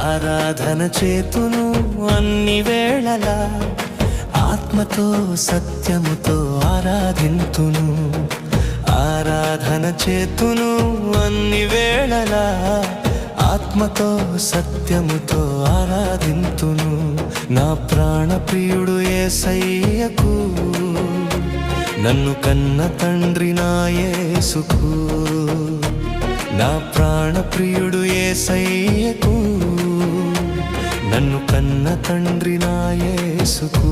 ఆరాధన చేతును అన్ని వేళలా, ఆత్మతో సత్యముతో ఆరాధింతును. ఆరాధన చేతును అన్ని వేళలా, ఆత్మతో సత్యముతో ఆరాధింతును. నా ప్రాణ ప్రియుడు యేసయ్యకు, నన్ను కన్న తండ్రి నా యేసుకు. నా ప్రాణ ప్రియుడు యేసయ్యకు, నన్ను కన్న తండ్రి నా యేసుకు.